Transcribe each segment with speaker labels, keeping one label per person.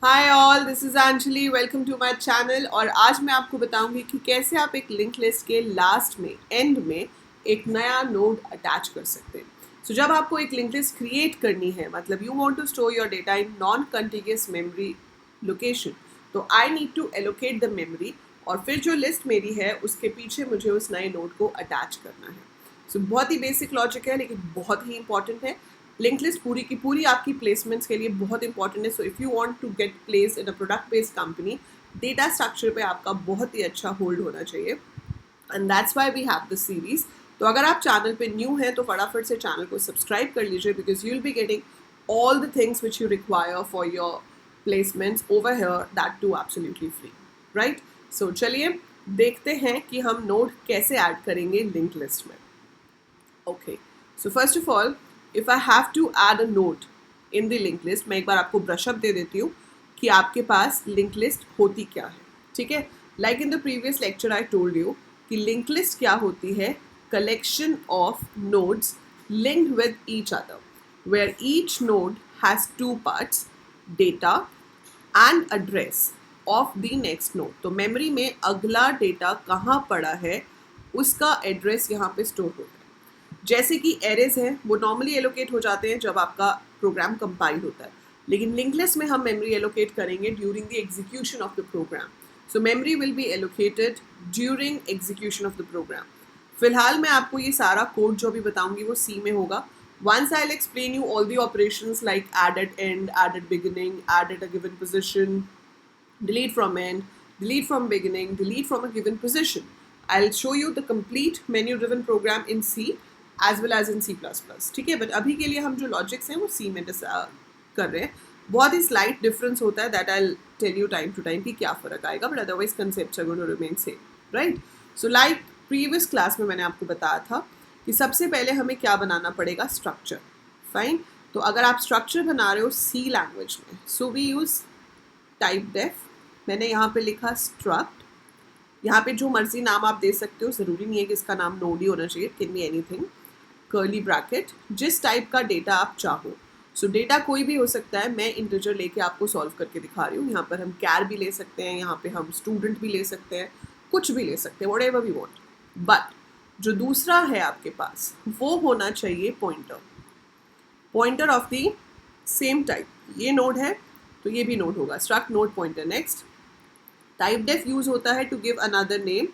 Speaker 1: Hi all, this is Anjali. Welcome to my channel. और आज मैं आपको बताऊंगी कि कैसे आप एक लिंक लिस्ट के लास्ट में एंड में एक नया नोड अटैच कर सकते हैं। जब आपको एक लिंक लिस्ट क्रिएट करनी है, मतलब you want to store your data in non contiguous memory location, तो I need to allocate the memory और फिर जो लिस्ट मेरी है उसके पीछे मुझे उस नए नोड को अटैच करना है। बहुत ही बेसिक लॉजिक है लेकिन बहुत ही इंपॉर्टेंट है। लिंक लिस्ट पूरी की पूरी आपकी प्लेसमेंट्स के लिए बहुत इंपॉर्टेंट है। So if you want to get place in a product based company, data structure पे आपका बहुत ही अच्छा होल्ड होना चाहिए, and that's why we have this series. तो अगर आप चैनल पे न्यू हैं तो फटाफट से चैनल को सब्सक्राइब कर लीजिए, because you will be getting all the things which you require for your placements over here, that too absolutely free, right. So चलिए देखते हैं कि हम नोड कैसे ऐड करेंगे लिंक लिस्ट में। Okay, so first of all, if I have to add a node in the linked list, मैं एक बार आपको ब्रश अप दे देती हूँ कि आपके पास लिंक लिस्ट होती क्या है। ठीक है, like in the previous lecture I told you कि लिंक लिस्ट क्या होती है। Collection of nodes linked with each other, where each node has two parts, data and address of the next node। तो मेमोरी में अगला data कहाँ पड़ा है उसका एड्रेस यहाँ पे स्टोर होता है। जैसे कि एरेज हैं वो नॉर्मली एलोकेट हो जाते हैं जब आपका प्रोग्राम कंपाइल होता है, लेकिन लिंक लिस्ट में हम मेमोरी एलोकेट करेंगे during the execution of the program. So memory will be allocated during execution of the program. फिलहाल मैं आपको ये सारा कोड जो भी बताऊंगी वो सी में होगा। Once I'll explain you all the operations like add at end, add at beginning, add at a given position, delete from end, delete from beginning, delete from a given position. I'll show you the complete menu driven program in C as well as in C++. ठीक है, but अभी के लिए हम जो logics हैं वो C में कर रहे हैं। बहुत ही स्लाइट डिफरेंस होता है, that I tell you time to time कि क्या फ़र्क आएगा, but otherwise concepts are going to remain same, right. So like previous class में मैंने आपको बताया था कि सबसे पहले हमें क्या बनाना पड़ेगा, स्ट्रक्चर। फाइन, तो अगर आप स्ट्रक्चर बना रहे हो C लैंग्वेज में, so we use typedef. मैंने यहाँ पे लिखा स्ट्रक्ट। यहाँ पे जो मर्जी नाम आप दे सकते हो, ज़रूरी नहीं है कि इसका नाम नोड ही होना चाहिए, can be anything. Curly bracket, जिस टाइप का डेटा आप चाहो। सो डेटा कोई भी हो सकता है, मैं इंटीजर लेके आपको सॉल्व करके दिखा रही हूँ। यहाँ पर हम कैर भी ले सकते हैं, यहाँ पे हम स्टूडेंट भी ले सकते हैं, कुछ भी ले सकते हैं, व्हाटएवर वी वांट। बट जो दूसरा है आपके पास वो होना चाहिए pointer, pointer of the same type. ये नोड है तो ये भी नोड होगा, struct node pointer. Next, typedef use होता है to give another name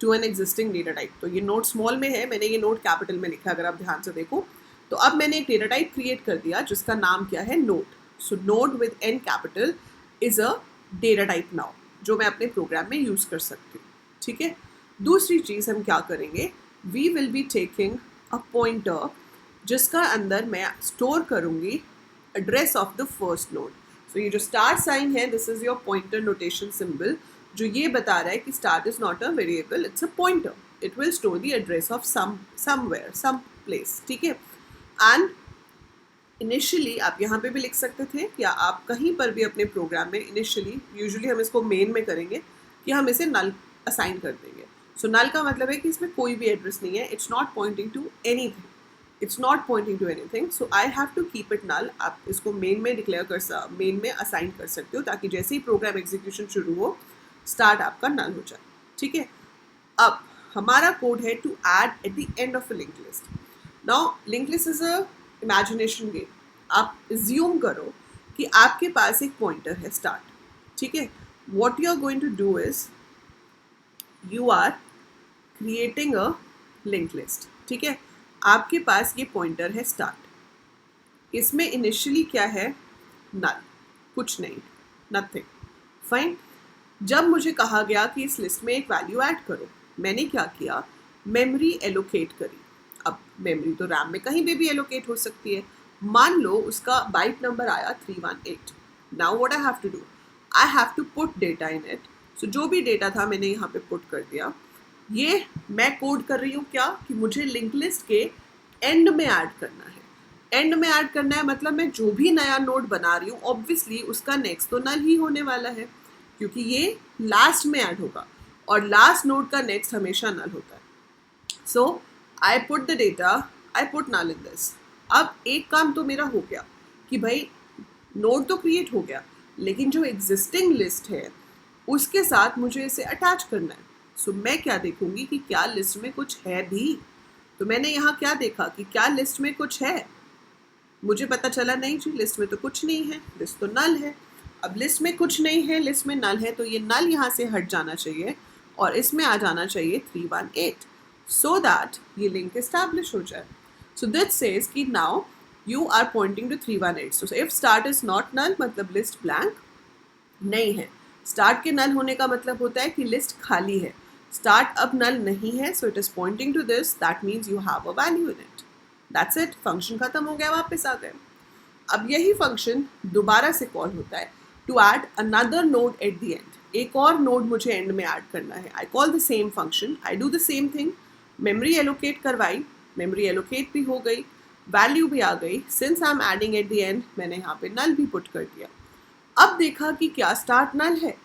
Speaker 1: to an existing data type. तो ये नोड स्मॉल में है, मैंने ये नोड कैपिटल में लिखा है, अगर आप ध्यान से देखो। तो अब मैंने एक डेटा टाइप क्रिएट कर दिया जिसका नाम क्या है, node. So node with N capital is a data type now, जो मैं अपने प्रोग्राम में यूज कर सकती हूँ। ठीक है, दूसरी चीज हम क्या करेंगे, we will be taking a pointer जिसका अंदर मैं स्टोर करूंगी address of the first node. So ये जो स्टार साइन है, this is your pointer notation symbol, जो ये बता रहा है कि star is not a variable, it's a pointer. It will store the address of somewhere, some place. ठीक है, एंड इनिशियली आप यहाँ पे भी लिख सकते थे या आप कहीं पर भी अपने प्रोग्राम में इनिशियली, यूजुअली हम इसको मेन में करेंगे कि हम इसे नल असाइन कर देंगे। सो नल का मतलब है कि इसमें कोई भी एड्रेस नहीं है, it's not pointing to anything, it's not pointing to anything. So I have to keep it null. आप इसको मेन में डिक्लेयर कर मेन में असाइन कर सकते हो, ताकि जैसे ही प्रोग्राम एग्जीक्यूशन शुरू हो, स्टार्ट आपका नल हो जाए। ठीक है, अब हमारा कोड है to add at the end of a link list. Now link list is a imagination game. आप ज्यूम करो कि आपके पास एक पॉइंटर है स्टार्ट। ठीक है, what you are going to do is you are creating a link list. ठीक है, आपके पास ये पॉइंटर है स्टार्ट, इसमें इनिशियली क्या है, नल, कुछ नहीं, नथिंग। फाइन, जब मुझे कहा गया कि इस लिस्ट में एक वैल्यू ऐड करो, मैंने क्या किया, मेमोरी एलोकेट करी। अब मेमोरी तो रैम में कहीं भी एलोकेट हो सकती है। मान लो उसका बाइट नंबर आया 318। Now what I have to do, I have to put data in it. So जो भी डेटा था मैंने यहाँ पे पुट कर दिया। ये मैं कोड कर रही हूँ क्या, कि मुझे लिंक लिस्ट के एंड में ऐड करना है। एंड में ऐड करना है मतलब मैं जो भी नया नोड बना रही हूँ, ऑब्वियसली उसका नेक्स्ट तो नल ही होने वाला है, क्योंकि ये लास्ट में ऐड होगा और लास्ट नोड का नेक्स्ट हमेशा नल होता है। So I put the data, I put null in this. अब एक काम तो मेरा हो गया कि भाई नोड तो क्रिएट हो गया, लेकिन जो एग्जिस्टिंग लिस्ट है उसके साथ मुझे इसे अटैच करना है। सो मैं क्या देखूंगी कि क्या लिस्ट में कुछ है भी। तो मैंने यहाँ क्या देखा कि क्या लिस्ट में कुछ है, मुझे पता चला नहीं जी लिस्ट में तो कुछ नहीं है, लिस्ट तो नल है। अब लिस्ट में कुछ नहीं है, लिस्ट में नल है, तो ये नल यहाँ से हट जाना चाहिए और इसमें आ जाना चाहिए 318 सो दैट ये लिंक एस्टैब्लिश हो जाए। सो दिस सेज कि now you are pointing to 318। So if start is not null मतलब लिस्ट ब्लैंक नहीं है। स्टार्ट के नल होने का मतलब होता है कि लिस्ट खाली है। स्टार्ट अब नल नहीं है, so it is pointing to this, that means you have a value in it. That's it, function खत्म हो गया, वापस आ गए। अब यही फंक्शन दोबारा से कॉल होता है to add another node at the end. एक और नोड मुझे एंड में ऐड करना है। I call the same function, I do the same thing. Memory allocate करवाई, मेमोरी एलोकेट भी हो गई, वैल्यू भी आ गई। Since I am adding at the end मैंने यहाँ पे नल भी पुट कर दिया। अब देखा कि क्या स्टार्ट नल है,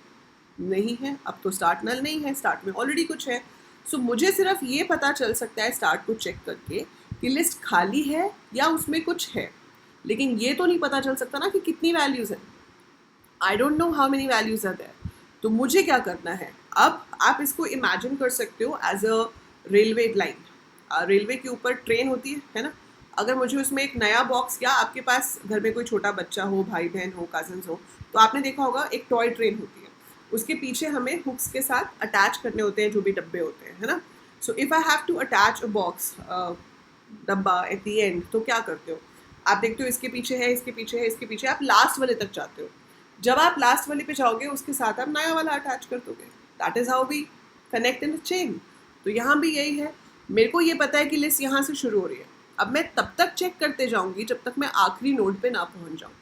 Speaker 1: नहीं है। अब तो स्टार्ट नल नहीं है, स्टार्ट में ऑलरेडी कुछ है। सो मुझे सिर्फ ये पता चल सकता है स्टार्ट को चेक करके कि लिस्ट खाली है या उसमें कुछ है, लेकिन ये तो नहीं पता चल सकता ना कि कितनी वैल्यूज है। I don't know how many values are there. तो मुझे क्या करना है, अब आप इसको इमेजिन कर सकते हो as a railway line. Railway के ऊपर ट्रेन होती है ना। अगर मुझे उसमें एक नया बॉक्स, या आपके पास घर में कोई छोटा बच्चा हो, भाई बहन हो, कजन्स हो, तो आपने देखा होगा एक टॉय ट्रेन होती है, उसके पीछे हमें हुक्स के साथ अटैच करने होते हैं जो भी डब्बे होते हैं, है ना। So if I have to attach a box, डब्बा एट द एंड, तो क्या करते हो, आप देखते हो इसके पीछे है, इसके पीछे है, इसके पीछे, आप लास्ट वाले तक जाते हो। जब आप लास्ट वाले पे जाओगे उसके साथ आप नया वाला अटैच कर दोगे। That is how we connect in a chain. तो यहाँ भी यही है। मेरे को ये पता है कि लिस्ट यहाँ से शुरू हो रही है। अब मैं तब तक चेक करते जाऊँगी जब तक मैं आखिरी नोड पे ना पहुँच जाऊँ।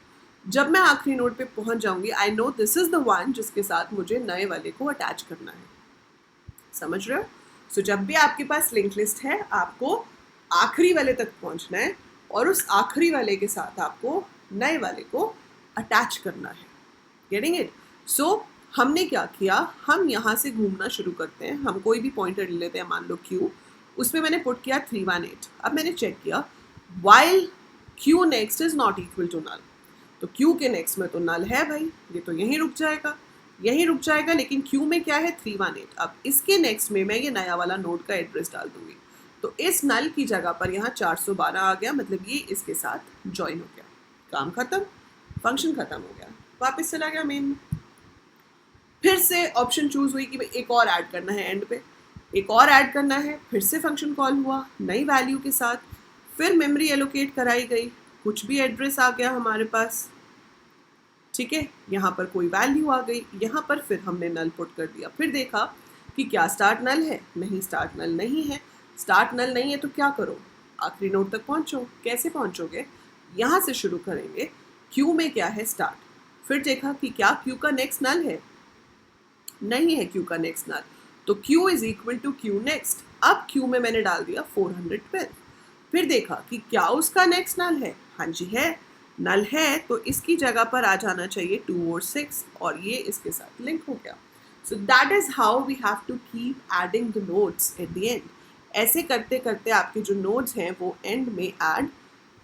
Speaker 1: जब मैं आखिरी नोड पे पहुँच जाऊँगी, I know this is the one जिसके साथ मुझे नए वाले को अटैच करना है। समझ रहे हो? सो जब भी आपके पास लिंक लिस्ट है, आपको आखिरी वाले तक पहुँचना है और उस आखिरी वाले के साथ आपको नए वाले को अटैच करना है। Getting it? सो हमने क्या किया, हम यहाँ से घूमना शुरू करते हैं। हम कोई भी पॉइंटर ले लेते हैं, मान लो क्यू, उसमें मैंने पुट किया 318। अब मैंने चेक किया while Q next is not equal to null, तो क्यू के नेक्स्ट में तो नल है भाई, ये तो यहीं रुक जाएगा, यहीं रुक जाएगा। लेकिन क्यू में क्या है, 318। अब इसके नेक्स्ट में मैं ये नया वाला नोड का एड्रेस डाल दूंगी, तो इस नल की जगह पर यहाँ 412 आ गया, मतलब ये इसके साथ ज्वाइन हो गया। काम खत्म, फंक्शन खत्म हो गया, वापस चला गया मेन में। फिर से ऑप्शन चूज हुई कि भाई एक और ऐड करना है, एंड पे एक और ऐड करना है, फिर से फंक्शन कॉल हुआ नई वैल्यू के साथ, फिर मेमोरी एलोकेट कराई गई, कुछ भी एड्रेस आ गया हमारे पास, ठीक है। यहाँ पर कोई वैल्यू आ गई, यहाँ पर फिर हमने नल पुट कर दिया। फिर देखा कि क्या स्टार्ट नल है, नहीं स्टार्ट नल नहीं है। स्टार्ट नल नहीं है तो क्या करो, आखिरी नोड तक पहुँचो। कैसे पहुँचोगे, यहाँ से शुरू करेंगे। क्यू में क्या है, स्टार्ट। फिर देखा कि क्या क्यू का नेक्स्ट नल है, नहीं है क्यू का नेक्स्ट नल, तो Q is equal to Q next. अब क्यू में मैंने डाल दिया 412। फिर देखा कि क्या उसका नेक्स्ट नल है, हाँ जी है, नल है, तो इसकी जगह पर आ जाना चाहिए 2 और 6, और ये इसके साथ लिंक हो गया। So that is how we have to keep adding the nodes at the end. ऐसे करते करते आपके जो नोड्स हैं वो एंड में ऐड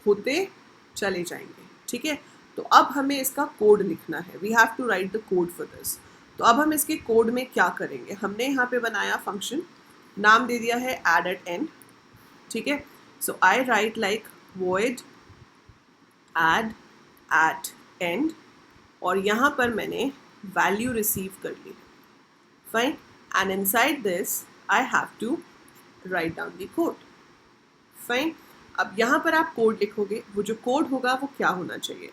Speaker 1: होते चले जाएंगे, ठीक है। तो अब हमें इसका कोड लिखना है, we have to write the code for this. तो अब हम इसके कोड में क्या करेंगे, हमने यहाँ पे बनाया फंक्शन, नाम दे दिया है ऐड एट एंड, ठीक है। So I write like void add at end, और यहाँ पर मैंने वैल्यू रिसीव कर ली, fine. And inside this I have to write down the code, fine. अब यहाँ पर आप कोड लिखोगे, वो जो कोड होगा वो क्या होना चाहिए,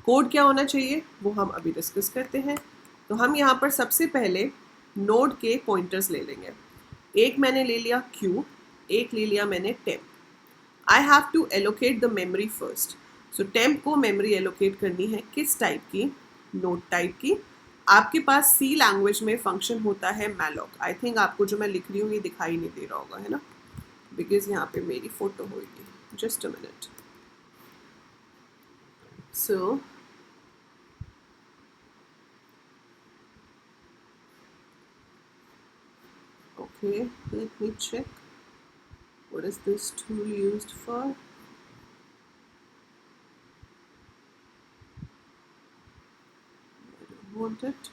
Speaker 1: कोड क्या होना चाहिए वो हम अभी डिस्कस करते हैं। तो हम यहाँ पर सबसे पहले नोड के पॉइंटर्स ले लेंगे। एक मैंने ले लिया Q, एक ले लिया मैंने temp। I have to allocate the memory first. So temp को मेमोरी एलोकेट करनी है, किस टाइप की, नोड टाइप की। आपके पास C लैंग्वेज में फंक्शन होता है malloc। आई थिंक आपको जो मैं लिख रही हूँ ये दिखाई नहीं दे रहा होगा, है ना, बिकॉज यहाँ पे मेरी फोटो होगी। Just a minute. So okay, let me check what is this tool used for. want it.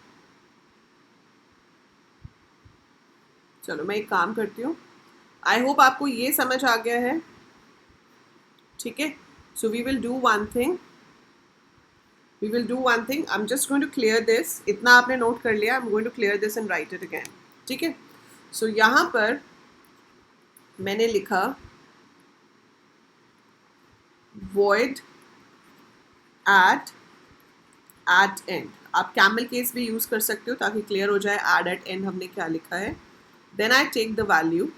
Speaker 1: चलो मैं एक काम करती हूँ. आई होप आपको ये समझ आ गया है. ठीक है. So we will do one thing. I'm just going to clear this. इतना आपने नोट कर लिया. I'm going to clear this and write it again. ठीक है. सो यहाँ पर मैंने लिखा void at end. आप कैमल केस भी यूज कर सकते हो ताकि क्लियर हो जाए add at end हमने क्या लिखा है. Then I take the value.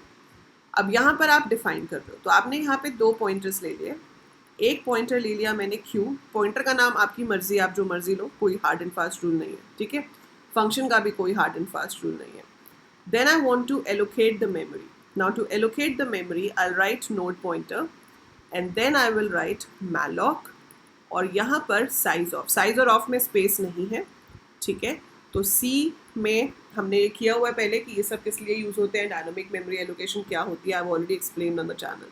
Speaker 1: अब यहाँ पर आप डिफाइन कर रहे हो तो आपने यहाँ पे 2 पॉइंटर्स ले लिए. एक पॉइंटर ले लिया मैंने q. पॉइंटर का नाम आपकी मर्जी, आप जो मर्जी लो, कोई हार्ड एंड फास्ट रूल नहीं है. ठीक है. फंक्शन का भी कोई हार्ड एंड फास्ट रूल नहीं है. Then I want to allocate the memory. Now to allocate the memory, I'll write node pointer and then I will write malloc और यहाँ पर size और of में स्पेस नहीं है. ठीक है. तो C में हमने ये किया हुआ है पहले कि ये सब किस लिए यूज होते हैं, डायनामिक मेमोरी एलोकेशन क्या होती है. I have already explained on the channel.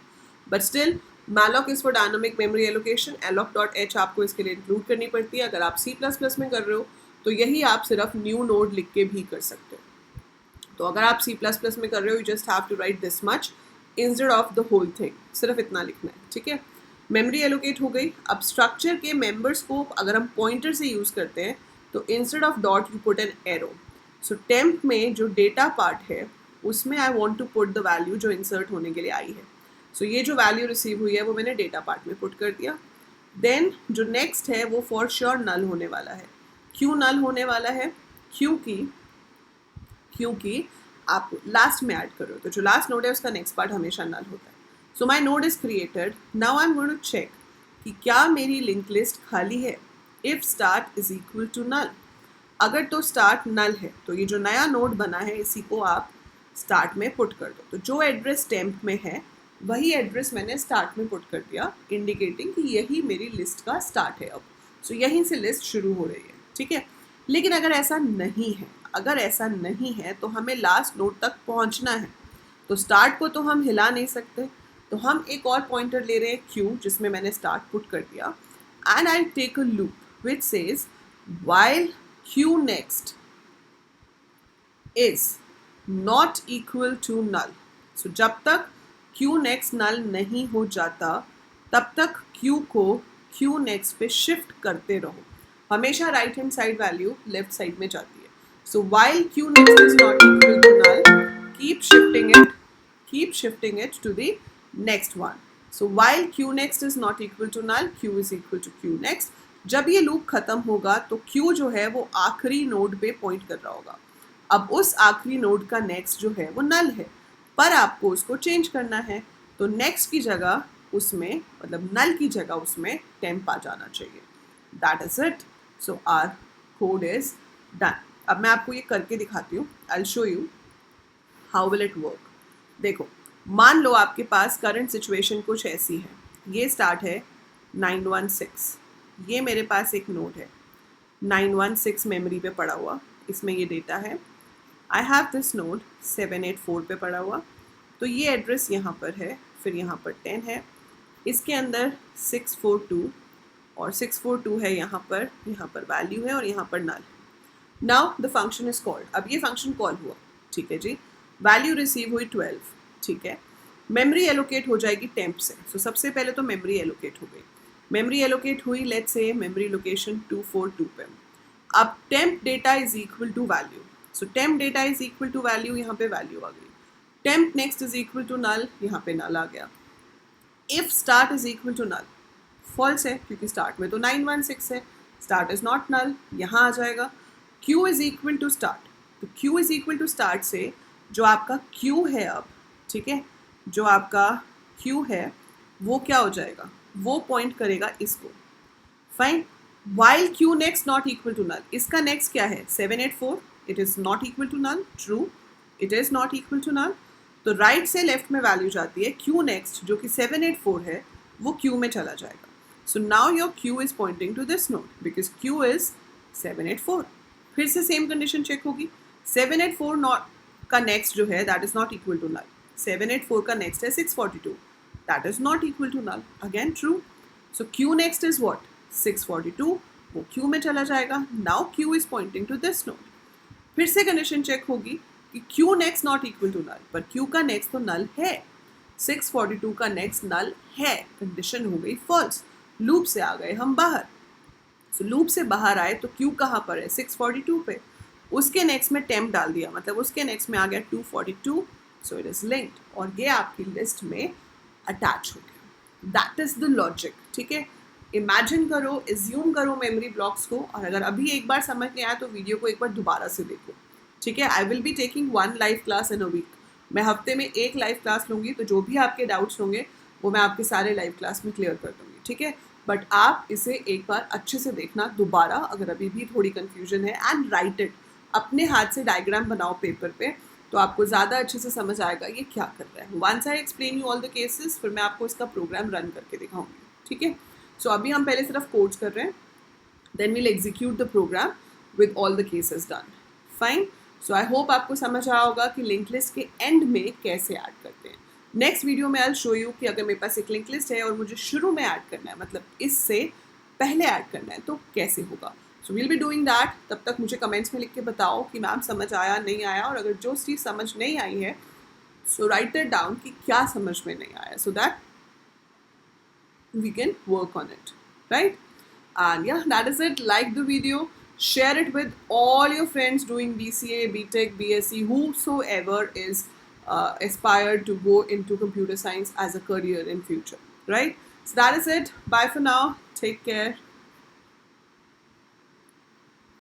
Speaker 1: But still malloc is for dynamic memory allocation. alloc.h आपको इसके लिए इंक्लूड करनी पड़ती है. अगर आप C++ में कर रहे हो तो यही आप सिर्फ न्यू नोड लिख के भी कर सकते हो. तो अगर आप C++ में कर रहे हो, you just have to write this much instead of the whole thing. सिर्फ इतना लिखना है. ठीक है. मेमोरी एलोकेट हो गई. अब स्ट्रक्चर के मेंबर्स को अगर हम पॉइंटर से यूज करते हैं तो instead of dot you put an arrow. So temp में जो डेटा पार्ट है उसमें I want to put the value जो इंसर्ट होने के लिए आई है. सो ये जो वैल्यू रिसीव हुई है वो मैंने डेटा पार्ट में पुट कर दिया. देन जो नेक्स्ट है वो फॉर श्योर नल होने वाला है. क्यों नल होने वाला है? क्योंकि आप लास्ट में ऐड कर रहे हो तो जो लास्ट नोड है उसका नेक्स्ट पार्ट हमेशा नल होता है. So my node is created. Now I am going to check कि क्या मेरी लिंक लिस्ट खाली है. If start is equal to null. अगर तो स्टार्ट नल है तो ये जो नया नोड बना है इसी को आप स्टार्ट में पुट कर दो. तो जो एड्रेस टेम्प में है वही एड्रेस मैंने स्टार्ट में पुट कर दिया, इंडिकेटिंग कि यही मेरी लिस्ट का स्टार्ट है अब. सो यहीं से लिस्ट शुरू हो रही है. ठीक है. लेकिन अगर ऐसा नहीं है तो हमें लास्ट नोड तक पहुंचना है. तो स्टार्ट को तो हम हिला नहीं सकते. तो हम एक और पॉइंटर ले रहे हैं q जिसमें मैंने स्टार्ट पुट कर दिया. And I take a loop which says while q next is not equal to null. So जब तक q next null नहीं हो जाता तब तक q को q next पे शिफ्ट करते रहो. हमेशा right hand side value left side में जाती है. So while q next is not equal to null, keep shifting it to the next one. So while q next is not equal to null, q is equal to q next. जब ये loop खत्म होगा तो q जो है वो आखिरी node पे पॉइंट कर रहा होगा. अब उस आखिरी नोड का नेक्स्ट जो है वो नल है, पर आपको उसको चेंज करना है. तो नेक्स्ट की जगह उसमें, मतलब नल की जगह उसमें टेम्प आ जाना चाहिए. That is it. So our code is done. अब मैं आपको ये करके दिखाती हूँ. I will show you how will it work. देखो, मान लो आपके पास करंट सिचुएशन कुछ ऐसी है. ये स्टार्ट है 916. ये मेरे पास एक नोड है 916 मेमोरी पे पड़ा हुआ. इसमें ये डेटा है. आई हैव दिस नोड 784 पे पड़ा हुआ. तो ये एड्रेस यहाँ पर है, फिर यहाँ पर 10 है. इसके अंदर 642 और 642 है यहाँ पर वैल्यू है और यहाँ पर null. Now the function is called. अब ये फंक्शन कॉल हुआ. ठीक है जी. वैल्यू रिसीव हुई 12. ठीक है. मेमोरी एलोकेट हो जाएगी टेम्प से. सो सबसे पहले तो मेमोरी एलोकेट हो गई. मेमोरी एलोकेट हुई, लेट्स से मेमोरी लोकेशन 242 पे. अब temp data is equal to value. So temp data is equal to value, यहाँ पे वैल्यू आ गई. Temp next is equal to null, यहाँ पे नल आ गया. If start is equal to null, false है क्योंकि स्टार्ट में तो 916 है. स्टार्ट इज नॉट नल, यहाँ आ जाएगा. q is equal to start. तो q is equal to start से जो आपका q है अब, ठीक है, जो आपका q है वो क्या हो जाएगा, वो पॉइंट करेगा इसको. Fine. while q next not equal to null, इसका नेक्स्ट क्या है 784. It is not equal to null. True, it is not equal to null. तो राइट से लेफ्ट में वैल्यू जाती है. q नेक्स्ट जो कि 784 है वो q में चला जाएगा. So now your q is pointing to this node because q is 784. फिर से सेम कंडीशन चेक होगी. 784 नॉट का नेक्स्ट जो है that is not equal to null. 784 का नेक्स्ट है 642. That is not equal to null. Again true. So q next is what? 642. वो Q में चला जाएगा. Now Q is pointing to this node. फिर से कंडीशन चेक होगी कि Q next not equal to null, पर क्यू का नेक्स्ट तो नल है, 642 का नेक्स्ट नल है. कंडीशन हो गई फॉल्स. लूप से आ गए हम बाहर. सो लूप से बाहर आए तो क्यू कहाँ पर है, 642 पे. उसके नेक्स्ट में टेम्प डाल दिया, मतलब उसके नेक्स्ट में आ गया 242. सो इट इज लिंक्ड और ये आपकी लिस्ट में अटैच हो गया. That is the logic. ठीक है, इमेजिन करो, एज्यूम करो मेमोरी ब्लॉक्स को, और अगर अभी एक बार समझ नहीं आया तो वीडियो को एक बार दोबारा से देखो. ठीक है, I will be taking 1 live class in a week. मैं हफ्ते में 1 लाइव क्लास लूँगी, तो जो भी आपके डाउट्स होंगे वो मैं आपके सारे लाइव क्लास में क्लियर कर दूँगी. ठीक है, बट आप इसे एक बार अच्छे से देखना दोबारा अगर अभी भी थोड़ी कन्फ्यूजन है, एंड राइट इट. अपने हाथ से डायग्राम बनाओ पेपर पे, तो आपको ज़्यादा अच्छे से समझ आएगा ये क्या कर रहा है. Once I explain you all the cases, फिर मैं आपको इसका प्रोग्राम रन करके दिखाऊंगी. ठीक है, सो अभी हम पहले सिर्फ कोड्स कर रहे हैं, then we'll execute the program with all the cases done. Fine. So I hope आपको समझ आया होगा कि लिंक लिस्ट के एंड में कैसे ऐड करते हैं. नेक्स्ट वीडियो में आई शो यू कि अगर मेरे पास एक लिंक लिस्ट है और मुझे शुरू में ऐड करना है, मतलब इससे पहले ऐड करना है, तो कैसे होगा. So we'll be doing that. तब तक मुझे कमेंट्स में लिख के बताओ कि मैम समझ आया नहीं आया, और अगर जो चीज़ समझ नहीं आई है सो राइट इट डाउन कि क्या समझ में नहीं आया, so that we can work on it. Right. And yeah, that is it. Like the video, share it with all your friends doing BCA, BTech, BSc, whosoever is aspired to go into computer science as a career in future. Right? So that is it. Bye for now. Take care.